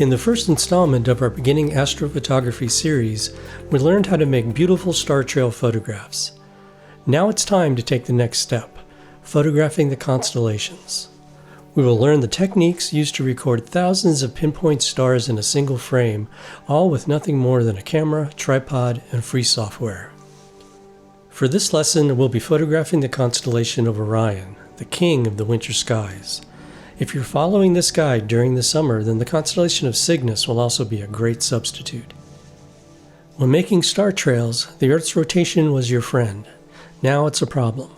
In the first installment of our beginning astrophotography series, we learned how to make beautiful star trail photographs. Now it's time to take the next step, photographing the constellations. We will learn the techniques used to record thousands of pinpoint stars in a single frame, all with nothing more than a camera, tripod, and free software. For this lesson, we'll be photographing the constellation of Orion, the king of the winter skies. If you're following this guide during the summer, then the constellation of Cygnus will also be a great substitute. When making star trails, the Earth's rotation was your friend. Now it's a problem.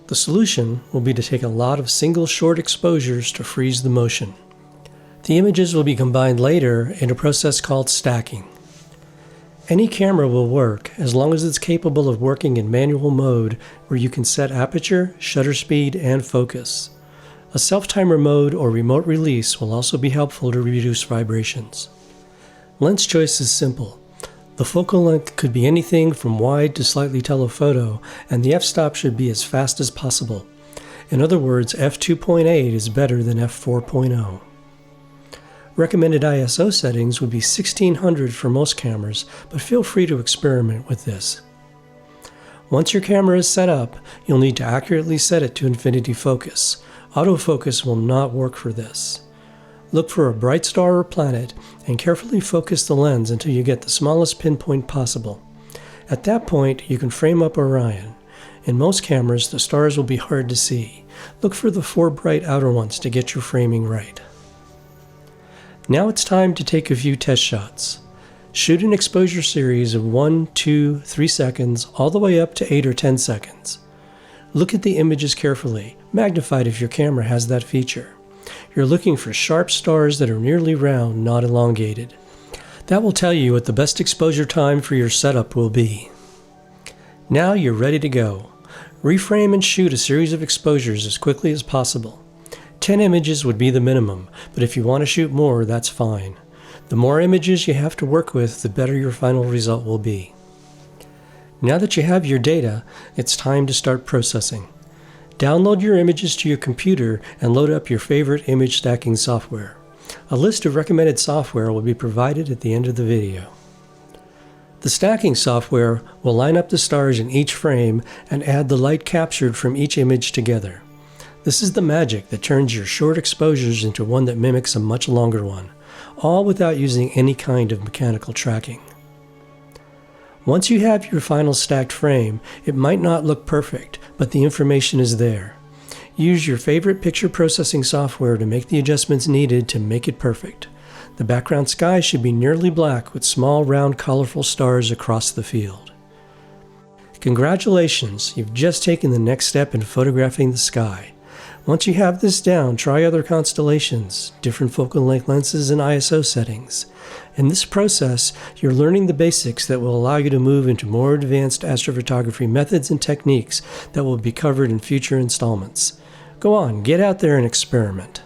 The solution will be to take a lot of single short exposures to freeze the motion. The images will be combined later in a process called stacking. Any camera will work as long as it's capable of working in manual mode where you can set aperture, shutter speed, and focus. A self-timer mode or remote release will also be helpful to reduce vibrations. Lens choice is simple. The focal length could be anything from wide to slightly telephoto, and the f-stop should be as fast as possible. In other words, f2.8 is better than f4.0. Recommended ISO settings would be 1600 for most cameras, but feel free to experiment with this. Once your camera is set up, you'll need to accurately set it to infinity focus. Autofocus will not work for this. Look for a bright star or planet and carefully focus the lens until you get the smallest pinpoint possible. At that point, you can frame up Orion. In most cameras, the stars will be hard to see. Look for the 4 bright outer ones to get your framing right. Now it's time to take a few test shots. Shoot an exposure series of 1, 2, 3 seconds, all the way up to 8 or 10 seconds. Look at the images carefully, magnified if your camera has that feature. You're looking for sharp stars that are nearly round, not elongated. That will tell you what the best exposure time for your setup will be. Now you're ready to go. Reframe and shoot a series of exposures as quickly as possible. 10 images would be the minimum, but if you want to shoot more, that's fine. The more images you have to work with, the better your final result will be. Now that you have your data, it's time to start processing. Download your images to your computer and load up your favorite image stacking software. A list of recommended software will be provided at the end of the video. The stacking software will line up the stars in each frame and add the light captured from each image together. This is the magic that turns your short exposures into one that mimics a much longer one, all without using any kind of mechanical tracking. Once you have your final stacked frame, it might not look perfect, but the information is there. Use your favorite picture processing software to make the adjustments needed to make it perfect. The background sky should be nearly black with small, round, colorful stars across the field. Congratulations, you've just taken the next step in photographing the sky. Once you have this down, try other constellations, different focal length lenses, and ISO settings. In this process, you're learning the basics that will allow you to move into more advanced astrophotography methods and techniques that will be covered in future installments. Go on, get out there and experiment.